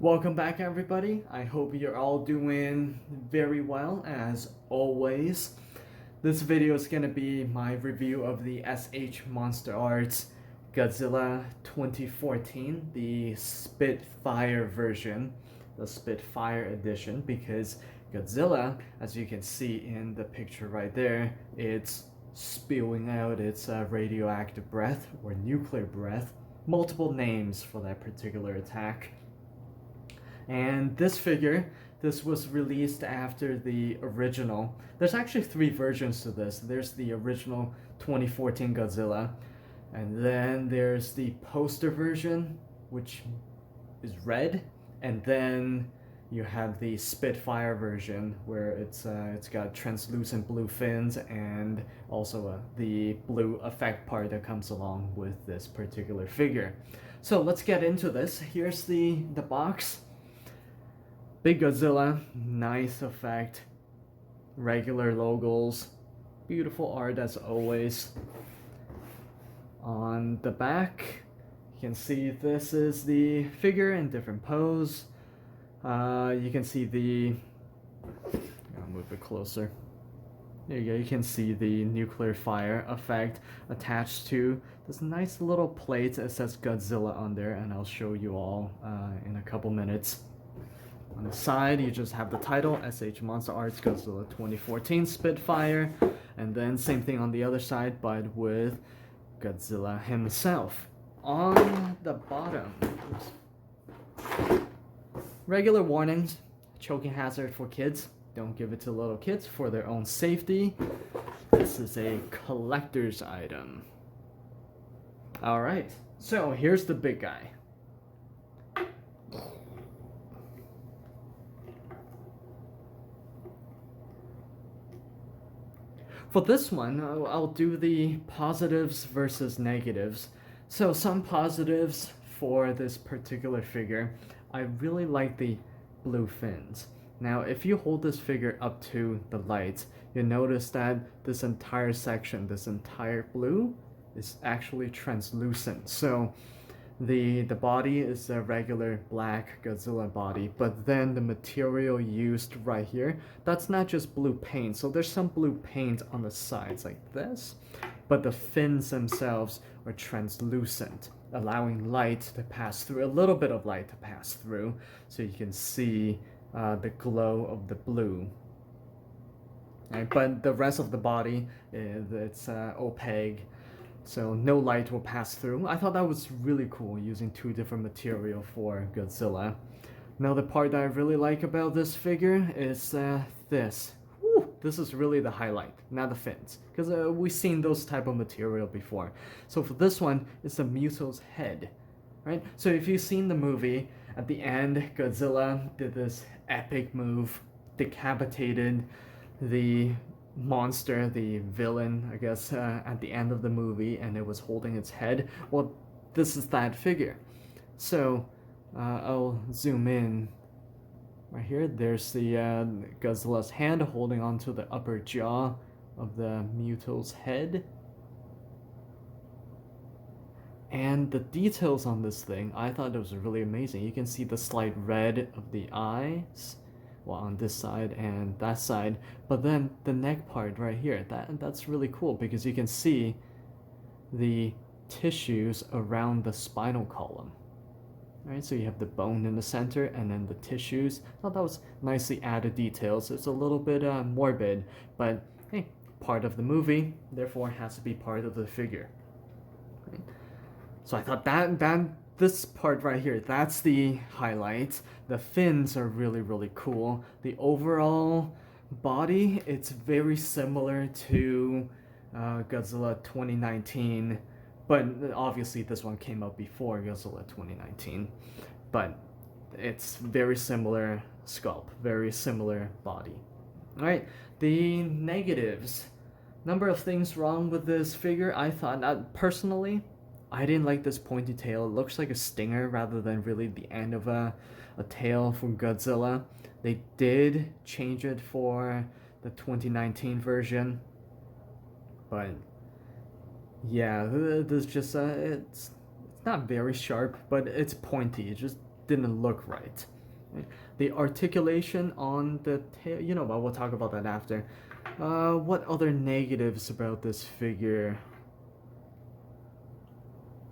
Welcome back, everybody. I hope you're all doing very well as always. This video is going to be my review of the SH Monsterarts Godzilla 2014, the Spitfire version, the Spitfire edition, because Godzilla, as you can see in the picture right there, it's spewing out its radioactive breath or nuclear breath, multiple names for that particular attack. And this was released after the original. There's actually three versions to this. There's the original 2014 Godzilla, and then there's the poster version, which is red, and then you have the Spitfire version where it's got translucent blue fins and also the blue effect part that comes along with this particular figure. So let's get into this. Here's the box. Big Godzilla, nice effect, regular logos, beautiful art as always. On the back, you can see this is the figure in different pose. You can see I'll move it closer. There you go, you can see the nuclear fire effect attached to this nice little plate that says Godzilla on there, and I'll show you all in a couple minutes. On the side, you just have the title, SH Monsterarts Godzilla 2014 Spitfire, and then same thing on the other side, but with Godzilla himself. On the bottom, regular warnings, choking hazard for kids. Don't give it to little kids for their own safety. This is a collector's item. Alright, so here's the big guy. For this one, I'll do the positives versus negatives. So some positives for this particular figure. I really like the blue fins. Now, if you hold this figure up to the light, you'll notice that this entire section, this entire blue, is actually translucent. So the body is a regular black Godzilla body, but then the material used right here, that's not just blue paint. So there's some blue paint on the sides like this, but the fins themselves are translucent, allowing light to pass through, a little bit of light to pass through, so you can see the glow of the blue. Right, but the rest of the body, it's opaque, so no light will pass through. I thought that was really cool, using two different material for Godzilla. Now the part that I really like about this figure is this. Woo, this is really the highlight, not the fins, because we've seen those type of material before. So for this one, it's the Muto's head, right? So if you've seen the movie, at the end, Godzilla did this epic move, decapitated the monster, the villain, I guess, at the end of the movie, and it was holding its head. Well, this is that figure. So I'll zoom in right here. There's the Godzilla's hand holding onto the upper jaw of the Muto's head. And the details on this thing, I thought it was really amazing. You can see the slight red of the eyes, well, on this side and that side, but then the neck part right here, that's really cool because you can see the tissues around the spinal column. Right, so you have the bone in the center and then the tissues. I thought that was nicely added details. It's a little bit morbid, but hey, part of the movie, therefore has to be part of the figure. Right? So I thought this part right here, that's the highlight. The fins are really, really cool. The overall body, it's very similar to Godzilla 2019, but obviously this one came out before Godzilla 2019. But it's very similar sculpt, very similar body. Alright, the negatives. Number of things wrong with this figure. I thought, personally, I didn't like this pointy tail. It looks like a stinger rather than really the end of a tail from Godzilla. They did change it for the 2019 version, but yeah, this just it's not very sharp, but it's pointy. It just didn't look right. Right? The articulation on the tail, you know what, we'll talk about that after. What other negatives about this figure?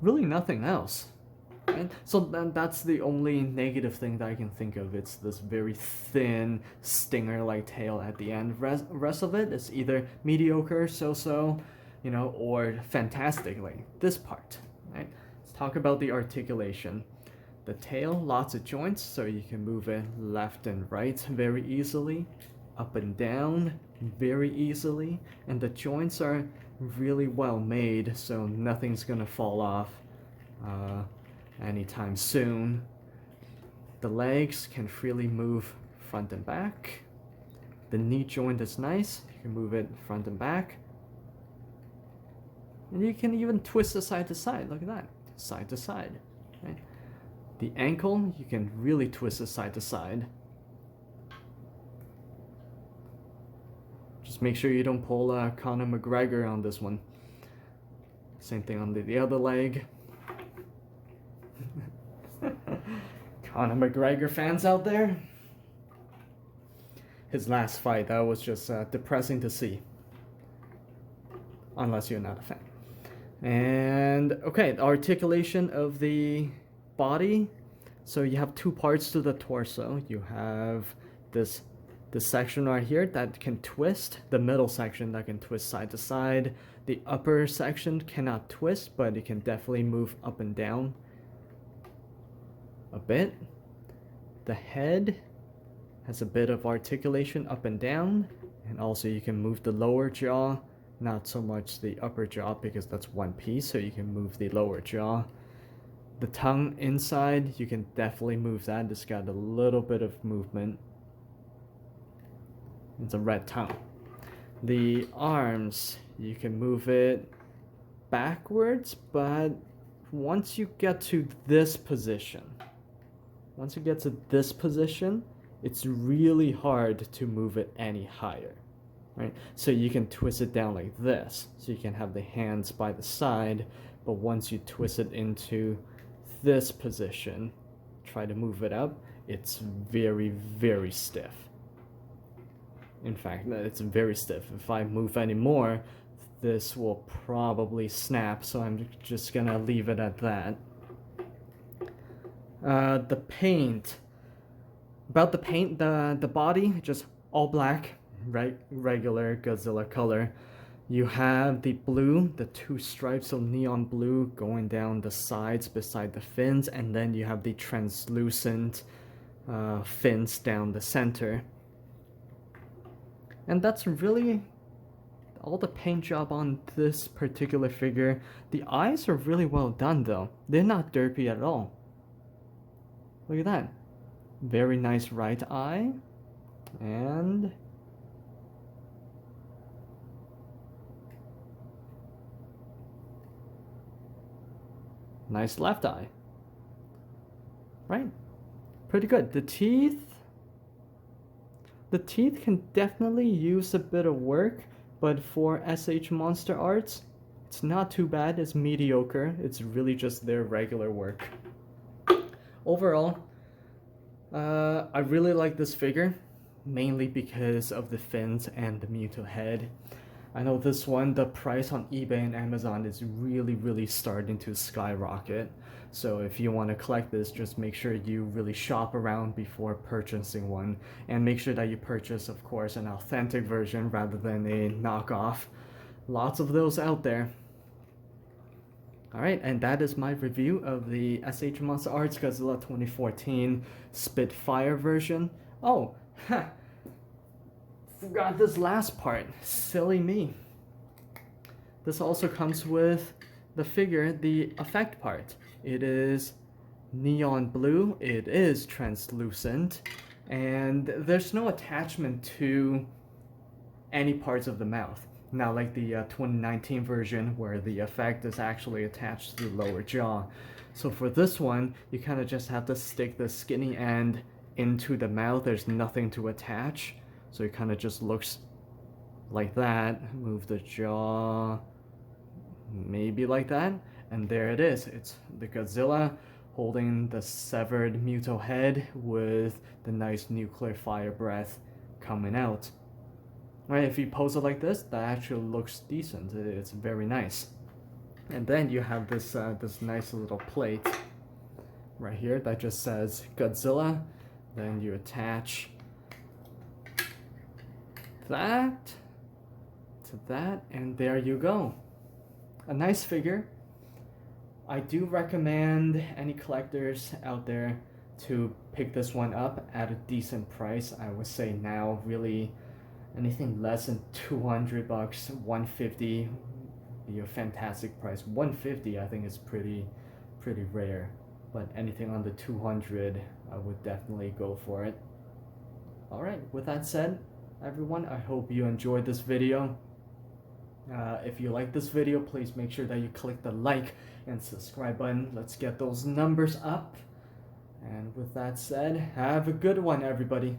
Really nothing else. Right? So then that's the only negative thing that I can think of. It's this very thin stinger-like tail at the end. Rest of it is either mediocre, so-so, you know, or fantastic, like this part. Right? Let's talk about the articulation. The tail, lots of joints, so you can move it left and right very easily, up and down very easily, and the joints are really well made, so nothing's gonna fall off anytime soon. The legs can freely move front and back. The knee joint is nice, you can move it front and back. And you can even twist it side to side, look at that, side to side. Right? The ankle, you can really twist it side to side. Just make sure you don't pull Conor McGregor on this one. Same thing on the other leg. Conor McGregor fans out there? His last fight, that was just depressing to see. Unless you're not a fan. And, okay, the articulation of the body. So you have two parts to the torso. You have this section right here that can twist, the middle section that can twist side to side. The upper section cannot twist, but it can definitely move up and down a bit. The head has a bit of articulation up and down, and also you can move the lower jaw, not so much the upper jaw because that's one piece, so you can move the lower jaw. The tongue inside, you can definitely move that. It's got a little bit of movement. It's a red tongue. The arms, you can move it backwards, but once you get to this position, it's really hard to move it any higher, right? So you can twist it down like this, so you can have the hands by the side, but once you twist it into this position, try to move it up, it's very, very stiff. In fact, it's very stiff. If I move any more, this will probably snap, so I'm just gonna leave it at that. The paint. About the paint, the body, just all black, right? Regular Godzilla color. You have the blue, the two stripes of neon blue going down the sides beside the fins, and then you have the translucent fins down the center. And that's really all the paint job on this particular figure. The eyes are really well done though. They're not derpy at all. Look at that. Very nice right eye. And nice left eye. Right? Pretty good. The teeth can definitely use a bit of work, but for SH Monsterarts, it's not too bad. It's mediocre. It's really just their regular work. Overall, I really like this figure, mainly because of the fins and the Mewtwo head. I know this one, the price on eBay and Amazon is really, really starting to skyrocket. So if you want to collect this, just make sure you really shop around before purchasing one. And make sure that you purchase, of course, an authentic version rather than a knockoff. Lots of those out there. Alright, and that is my review of the SH Monsterarts Godzilla 2014 Spitfire version. Oh, forgot this last part. Silly me. This also comes with the figure, the effect part. It is neon blue, it is translucent, and there's no attachment to any parts of the mouth. Not like the 2019 version where the effect is actually attached to the lower jaw. So for this one, you kind of just have to stick the skinny end into the mouth. There's nothing to attach. So it kind of just looks like that. Move the jaw, maybe like that. And there it is. It's the Godzilla holding the severed Muto head with the nice nuclear fire breath coming out. Right, if you pose it like this, that actually looks decent. It's very nice. And then you have this this nice little plate right here that just says Godzilla. Then you attach that to that, and there you go. A nice figure. I do recommend any collectors out there to pick this one up at a decent price. I would say now really anything less than 200 bucks, 150 be a fantastic price. 150 I think is pretty rare, but anything under 200 I would definitely go for it. All right, with that said, everyone, I hope you enjoyed this video. If you like this video, please make sure that you click the like and subscribe button. Let's get those numbers up. And with that said, have a good one, everybody.